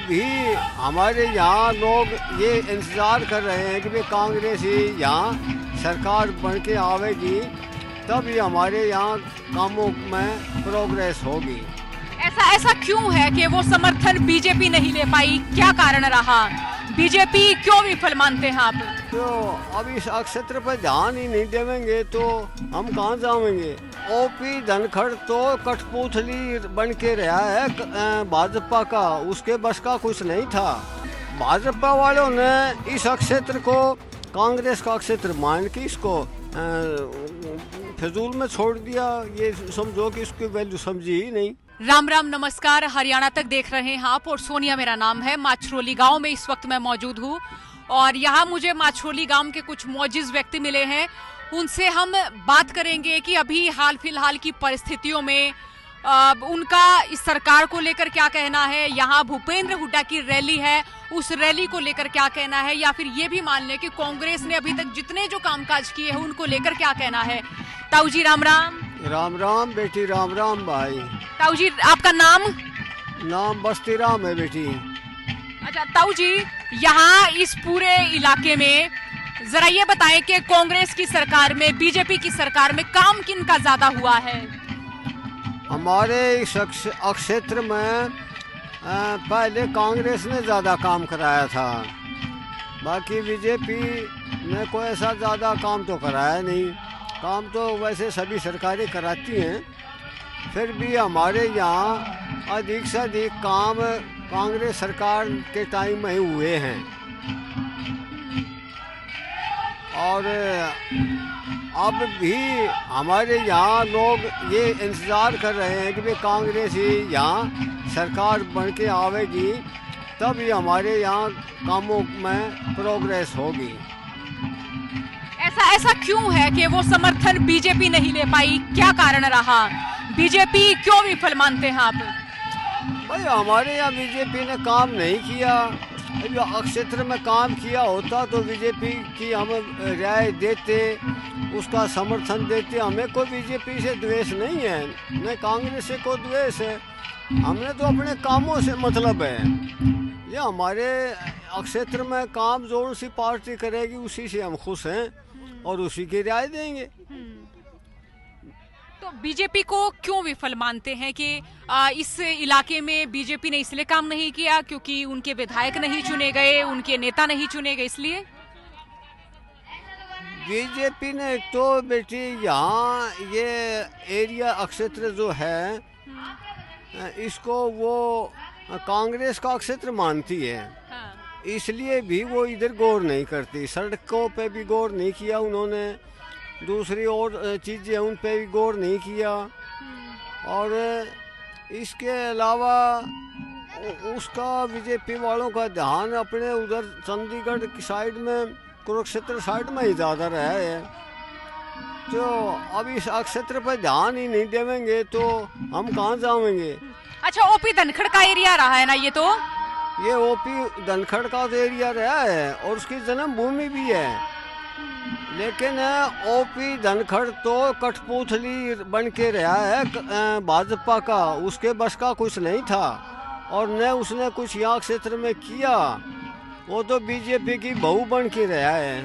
भी हमारे यहाँ लोग ये इंतज़ार कर रहे हैं कि भाई कांग्रेस ही यहाँ सरकार बन के आवेगी, तब ये हमारे यहाँ कामों में प्रोग्रेस होगी। ऐसा ऐसा क्यों है कि वो समर्थन बीजेपी नहीं ले पाई, क्या कारण रहा? बीजेपी क्यों विफल मानते हैं आप? तो अब इस क्षेत्र पर ध्यान ही नहीं देवेंगे तो हम कहाँ जाएंगे। ओपी धनखड़ तो कठपुतली बन के रहा है भाजपा का, उसके बस का कुछ नहीं था। भाजपा वालों ने इस क्षेत्र को कांग्रेस का क्षेत्र मान के इसको फिजूल में छोड़ दिया। ये समझो कि इसकी वैल्यू समझी ही नहीं। राम राम नमस्कार, हरियाणा तक देख रहे हैं आप और सोनिया मेरा नाम है। माछरोली गांव में इस वक्त मैं मौजूद हूं और यहाँ मुझे माछरोली गांव के कुछ मौजूद व्यक्ति मिले हैं। उनसे हम बात करेंगे कि अभी हाल फिलहाल की परिस्थितियों में उनका इस सरकार को लेकर क्या कहना है, यहाँ भूपेंद्र हुड्डा की रैली है उस रैली को लेकर क्या कहना है, या फिर ये भी मान लें कि कांग्रेस ने अभी तक जितने जो कामकाज किए हैं उनको लेकर क्या कहना है। ताऊ जी राम राम। राम राम बेटी, राम राम भाई। ताऊ जी आपका नाम? नाम बस्ती राम है बेटी। अच्छा ताऊ जी, यहाँ इस पूरे इलाके में जरा ये बताएं कि कांग्रेस की सरकार में, बीजेपी की सरकार में काम किन का ज्यादा हुआ है? हमारे इस क्षेत्र में पहले कांग्रेस ने ज़्यादा काम कराया था, बाकी बीजेपी ने कोई ऐसा ज़्यादा काम तो कराया नहीं। काम तो वैसे सभी सरकारें कराती हैं, फिर भी हमारे यहाँ अधिक से अधिक काम कांग्रेस सरकार के टाइम में ही हुए हैं। और अब भी हमारे यहाँ लोग ये इंतज़ार कर रहे हैं कि भाई कांग्रेस ही यहाँ सरकार बन के आवेगी, तब ये हमारे यहाँ कामों में प्रोग्रेस होगी। ऐसा ऐसा क्यों है कि वो समर्थन बीजेपी नहीं ले पाई, क्या कारण रहा? बीजेपी क्यों विफल मानते हैं आप? भाई हमारे यहाँ बीजेपी ने काम नहीं किया। जो क्षेत्र में काम किया होता तो बीजेपी की हम राय देते, उसका समर्थन देते। हमें कोई बीजेपी से द्वेष नहीं है, न कांग्रेस से कोई द्वेष है। हमने तो अपने कामों से मतलब है। ये हमारे क्षेत्र में काम जोर सी पार्टी करेगी, उसी से हम खुश हैं और उसी की राय देंगे। तो बीजेपी को क्यों विफल मानते हैं कि इस इलाके में बीजेपी ने इसलिए काम नहीं किया क्योंकि उनके विधायक नहीं चुने गए, उनके नेता नहीं चुने गए, इसलिए? बीजेपी ने तो बेटी यहाँ ये एरिया क्षेत्र जो है इसको वो कांग्रेस का क्षेत्र मानती है। हाँ। इसलिए भी वो इधर गौर नहीं करती। सड़कों पे भी गौर नहीं किया उन्होंने, दूसरी और चीज़ें उन पे भी गौर नहीं किया। और इसके अलावा उसका बीजेपी वालों का ध्यान अपने उधर चंडीगढ़ की साइड में, कुरुक्षेत्र साइड में ही ज़्यादा रहा है। तो अब इस क्षेत्र पर ध्यान ही नहीं देवेंगे तो हम कहाँ जाएंगे। अच्छा, ओपी धनखड़ का एरिया रहा है ना ये? तो ये ओपी धनखड़ का तो एरिया रहा है और उसकी जन्मभूमि भी है, लेकिन ओपी धनखड़ तो कठपुतली बन के रहा है भाजपा का, उसके बस का कुछ नहीं था और न उसने कुछ यहाँ क्षेत्र में किया। वो तो बीजेपी की बहू बन के रहा है।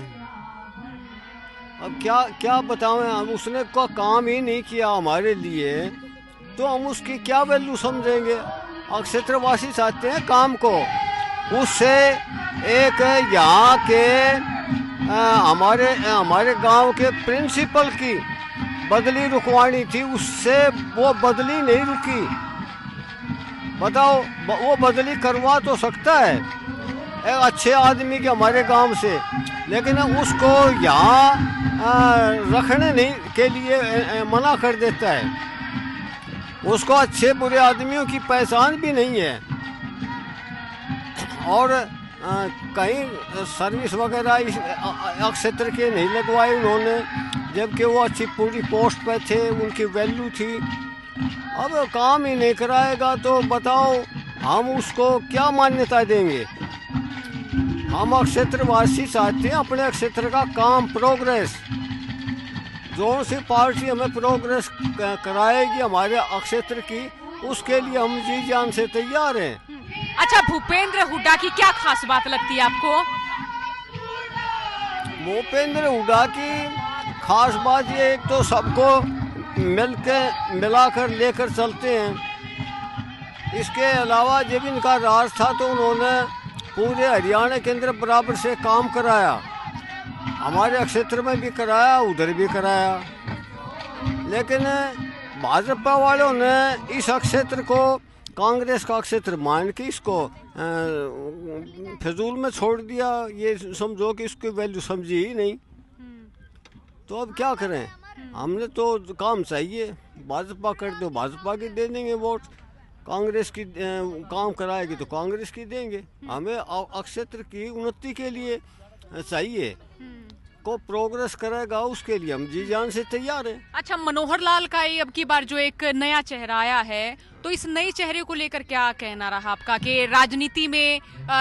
अब क्या क्या बताएं, हम उसने कोई काम ही नहीं किया हमारे लिए तो हम उसकी क्या वैल्यू समझेंगे। क्षेत्रवासी चाहते हैं काम को। उससे एक यहाँ के हमारे गांव के प्रिंसिपल की बदली रुकवानी थी, उससे वो बदली नहीं रुकी। बताओ, वो बदली करवा तो सकता है एक अच्छे आदमी के हमारे गांव से, लेकिन उसको यहाँ रखने नहीं के लिए मना कर देता है। उसको अच्छे बुरे आदमियों की पहचान भी नहीं है और कहीं सर्विस वगैरह इस क्षेत्र के नहीं लगवाए उन्होंने, जबकि वो अच्छी पूरी पोस्ट पे थे, उनकी वैल्यू थी। अब काम ही नहीं कराएगा तो बताओ हम उसको क्या मान्यता देंगे। हम क्षेत्रवासी चाहते हैं अपने क्षेत्र का काम, प्रोग्रेस। जो सी पार्टी हमें प्रोग्रेस कराएगी हमारे क्षेत्र की, उसके लिए हम जी जान से तैयार हैं। अच्छा, भूपेंद्र हुड्डा की क्या खास बात लगती है आपको? भूपेंद्र हुड्डा की खास बात ये, एक तो सबको मिलाकर लेकर चलते हैं। इसके अलावा जब इनका राज था तो उन्होंने पूरे हरियाणा के अंदर बराबर से काम कराया, हमारे क्षेत्र में भी कराया, उधर भी कराया। लेकिन भाजपा वालों ने इस क्षेत्र को कांग्रेस का क्षेत्र मान के इसको फिजूल में छोड़ दिया। ये समझो कि इसकी वैल्यू समझी ही नहीं। तो अब क्या करें, हमने तो काम चाहिए, भाजपा कर दो भाजपा की दे देंगे वोट, कांग्रेस की काम कराएगी तो कांग्रेस की देंगे। हमें क्षेत्र की उन्नति के लिए चाहिए, को प्रोग्रेस करेगा उसके लिए हम जी जान से तैयार हैं। अच्छा, मनोहर लाल का ये अब की बार जो एक नया चेहरा आया है, तो इस नए चेहरे को लेकर क्या कहना रहा आपका कि राजनीति में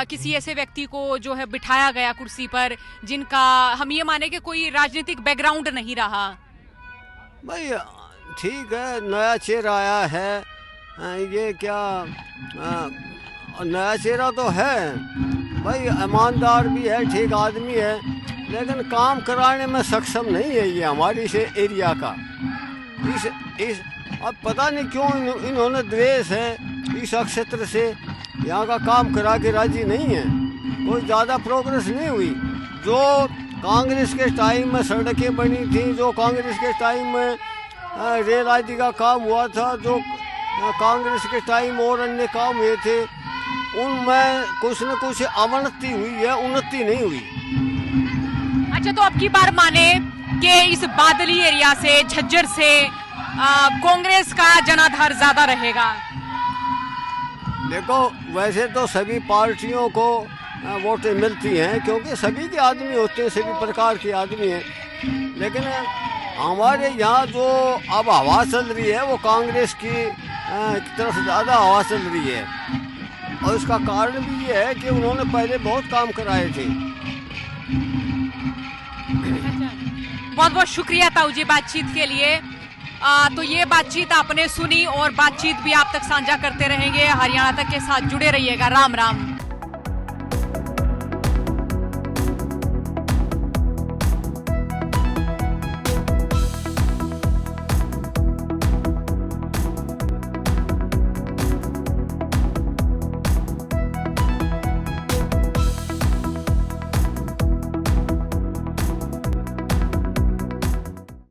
किसी ऐसे व्यक्ति को जो है बिठाया गया कुर्सी पर जिनका हम ये माने कि कोई राजनीतिक बैकग्राउंड नहीं रहा? भाई ठीक है, नया चेहरा आया है, ये क्या नया चेहरा तो है भाई, ईमानदार भी है, ठीक आदमी है, लेकिन काम कराने में सक्षम नहीं है ये हमारे इस एरिया का। इस अब पता नहीं क्यों इन्होंने द्वेष है इस क्षेत्र से, यहाँ का काम करा के राजी नहीं है, कोई ज़्यादा प्रोग्रेस नहीं हुई। जो कांग्रेस के टाइम में सड़कें बनी थी, जो कांग्रेस के टाइम में रेल आदि का काम हुआ था, जो कांग्रेस के टाइम और अन्य काम हुए थे, उनमें कुछ न कुछ अवनति हुई है, उन्नति नहीं हुई। अच्छा, तो अब की बार माने कि इस बादली एरिया से, झज्जर से कांग्रेस का जनाधार ज्यादा रहेगा? देखो, वैसे तो सभी पार्टियों को वोटें मिलती हैं क्योंकि सभी के आदमी होते हैं, सभी प्रकार के आदमी हैं, लेकिन हमारे यहाँ जो अब हवा चल रही है वो कांग्रेस की तरफ ज़्यादा हवा चल रही है। और इसका कारण भी ये है कि उन्होंने पहले बहुत काम कराए थे। बहुत बहुत शुक्रिया ताऊ जी बातचीत के लिए। तो ये बातचीत आपने सुनी और बातचीत भी आप तक साझा करते रहेंगे। हरियाणा तक के साथ जुड़े रहिएगा। राम राम।